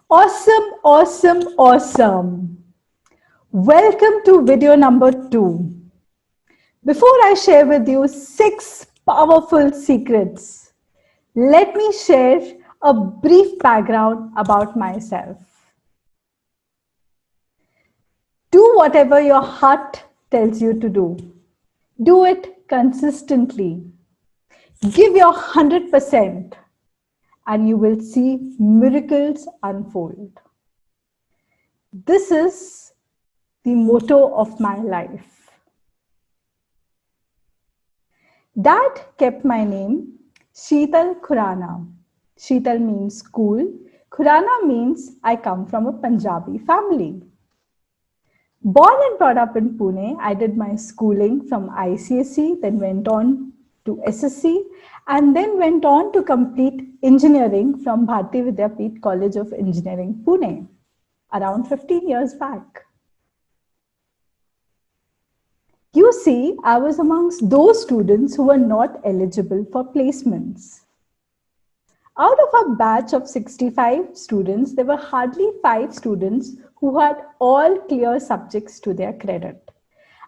Awesome, awesome, awesome. Welcome to video number 2. Before I share with you 6 powerful secrets, let me share a brief background about myself. Do whatever your heart tells you to do. Do it consistently. Give your 100% and you will see miracles unfold. This is the motto of my life. Dad kept my name Sheetal Khurana. Sheetal means cool. Khurana means I come from a Punjabi family. Born and brought up in Pune, I did my schooling from ICSE, then went on to SSC, and then went on to complete engineering from Bharati Vidyapeeth College of Engineering, Pune, around 15 years back. You see, I was amongst those students who were not eligible for placements. Out of a batch of 65 students, there were hardly 5 students who had all clear subjects to their credit.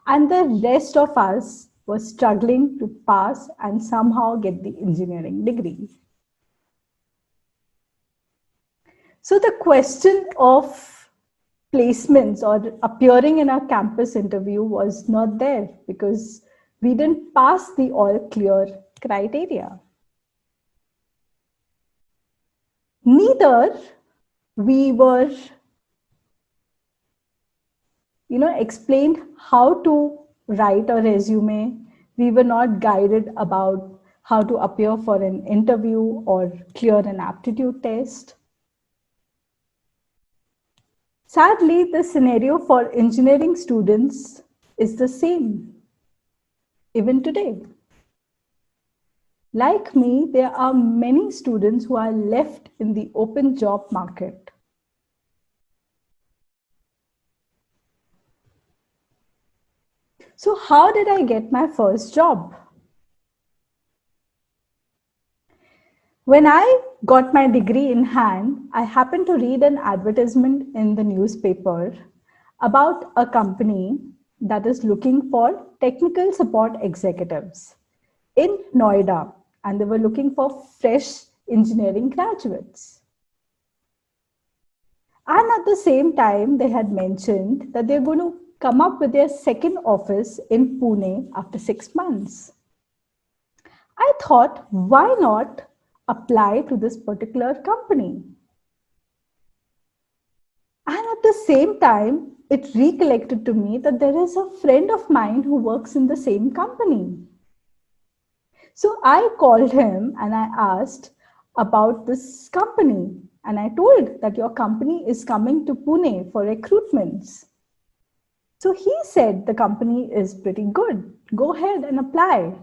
And the rest of us were struggling to pass and somehow get the engineering degree. So the question of placements or appearing in our campus interview was not there because we didn't pass the all clear criteria. Neither we were explained how to write a resume. We were not guided about how to appear for an interview or clear an aptitude test. Sadly, the scenario for engineering students is the same, even today. Like me, there are many students who are left in the open job market. So how did I get my first job? When I got my degree in hand, I happened to read an advertisement in the newspaper about a company that is looking for technical support executives in Noida, and they were looking for fresh engineering graduates. And at the same time, they had mentioned that they're going to come up with their second office in Pune after 6 months. I thought, why not apply to this particular company? And at the same time, it recollected to me that there is a friend of mine who works in the same company. So I called him and I asked about this company. And I told that your company is coming to Pune for recruitments. So he said the company is pretty good. Go ahead and apply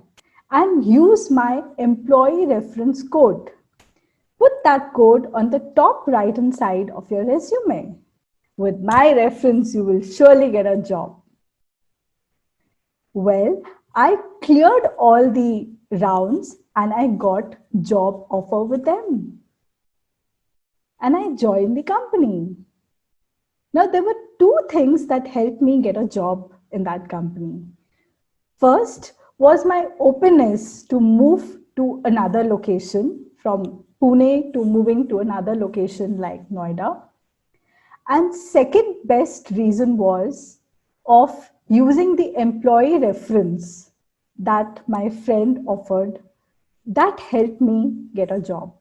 and use my employee reference code. Put that code on the top right hand side of your resume. With my reference, you will surely get a job. Well, I cleared all the rounds and I got job offer with them. And I joined the company. Now, there were 2 things that helped me get a job in that company. First was my openness to move to another location, from Pune to moving to another location like Noida. And second best reason was of using the employee reference that my friend offered. That helped me get a job.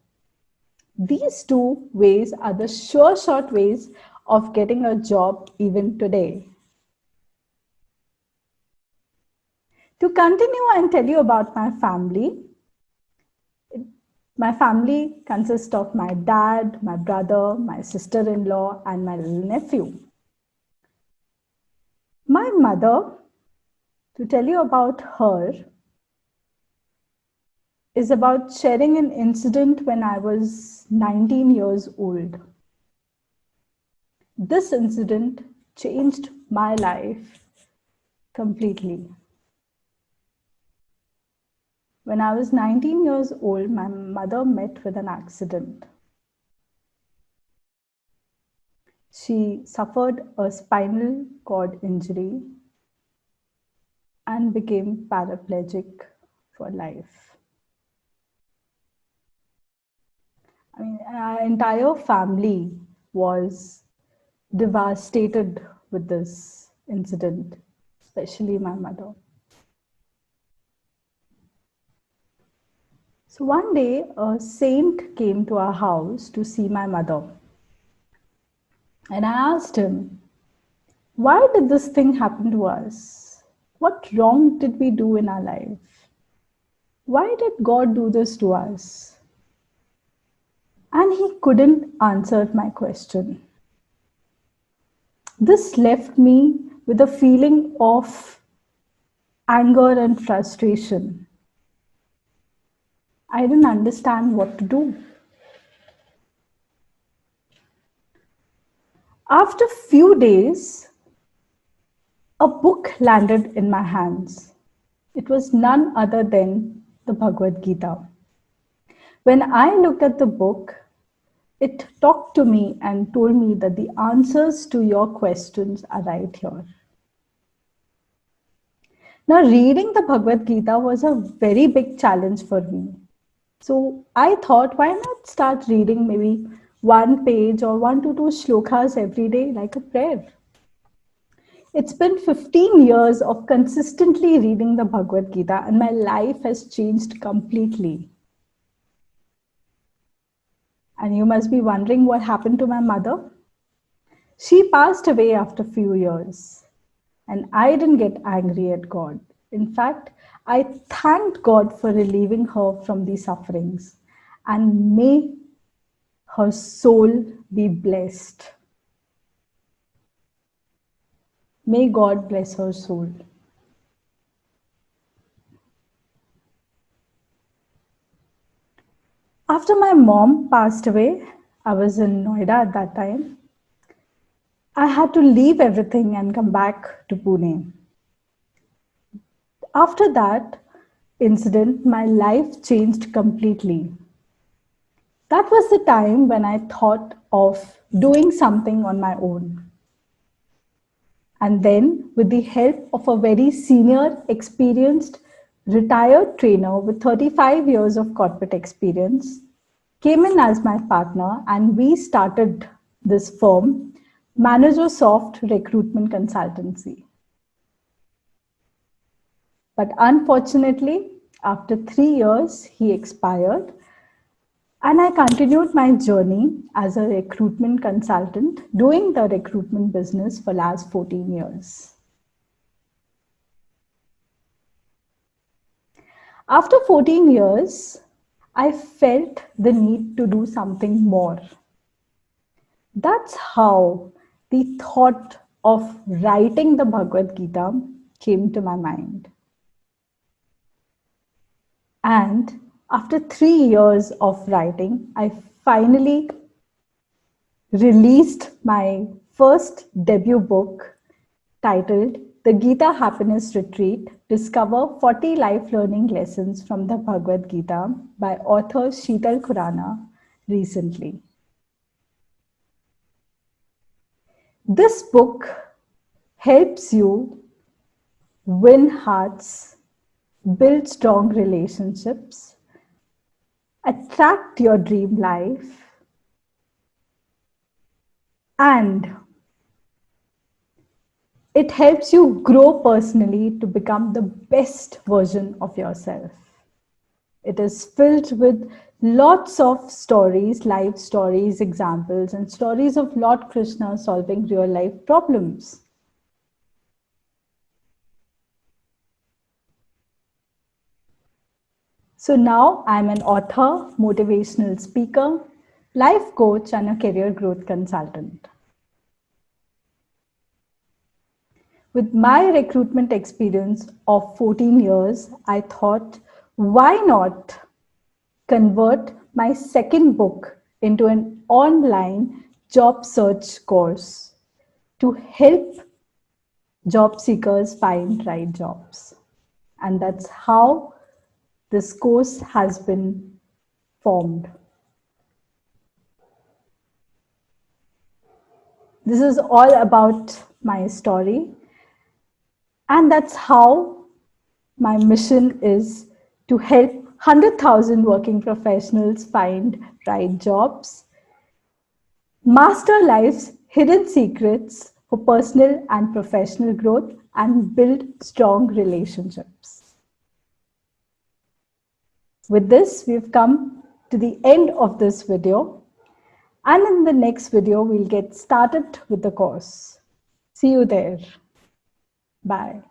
These 2 ways are the sure shot ways of getting a job even today. To continue and tell you about my family consists of my dad, my brother, my sister-in-law, and my little nephew. My mother, to tell you about her, is about sharing an incident when I was 19 years old. This incident changed my life completely. When I was 19 years old, my mother met with an accident. She suffered a spinal cord injury and became paraplegic for life. I mean, our entire family was devastated with this incident, especially my mother. So one day, a saint came to our house to see my mother. And I asked him, why did this thing happen to us? What wrong did we do in our life? Why did God do this to us? And he couldn't answer my question. This left me with a feeling of anger and frustration. I didn't understand what to do. After a few days, a book landed in my hands. It was none other than the Bhagavad Gita. When I looked at the book, it talked to me and told me that the answers to your questions are right here. Now, reading the Bhagavad Gita was a very big challenge for me. So I thought, why not start reading maybe one page or 1 to 2 shlokas every day, like a prayer? It's been 15 years of consistently reading the Bhagavad Gita, and my life has changed completely. And you must be wondering what happened to my mother. She passed away after a few years, and I didn't get angry at God. In fact, I thanked God for relieving her from the sufferings, and may her soul be blessed. May God bless her soul. After my mom passed away, I was in Noida at that time. I had to leave everything and come back to Pune. After that incident, my life changed completely. That was the time when I thought of doing something on my own. And then, with the help of a very senior, experienced, retired trainer with 35 years of corporate experience, came in as my partner, and we started this firm, Managersoft Recruitment Consultancy. But unfortunately, after 3 years, he expired, and I continued my journey as a recruitment consultant, doing the recruitment business for last 14 years. After 14 years, I felt the need to do something more. That's how the thought of writing the Bhagavad Gita came to my mind. And after 3 years of writing, I finally released my first debut book titled The Gita Happiness Retreat, Discover 40 Life Learning Lessons from the Bhagavad Gita by author Sheetal Khurana recently. This book helps you win hearts, build strong relationships, attract your dream life, and it helps you grow personally to become the best version of yourself. It is filled with lots of stories, life stories, examples, and stories of Lord Krishna solving real life problems. So now I'm an author, motivational speaker, life coach, and a career growth consultant. With my recruitment experience of 14 years, I thought, why not convert my second book into an online job search course to help job seekers find right jobs. And that's how this course has been formed. This is all about my story. And that's how my mission is to help 100,000 working professionals find right jobs, master life's hidden secrets for personal and professional growth, and build strong relationships. With this, we've come to the end of this video. And in the next video, we'll get started with the course. See you there. Bye.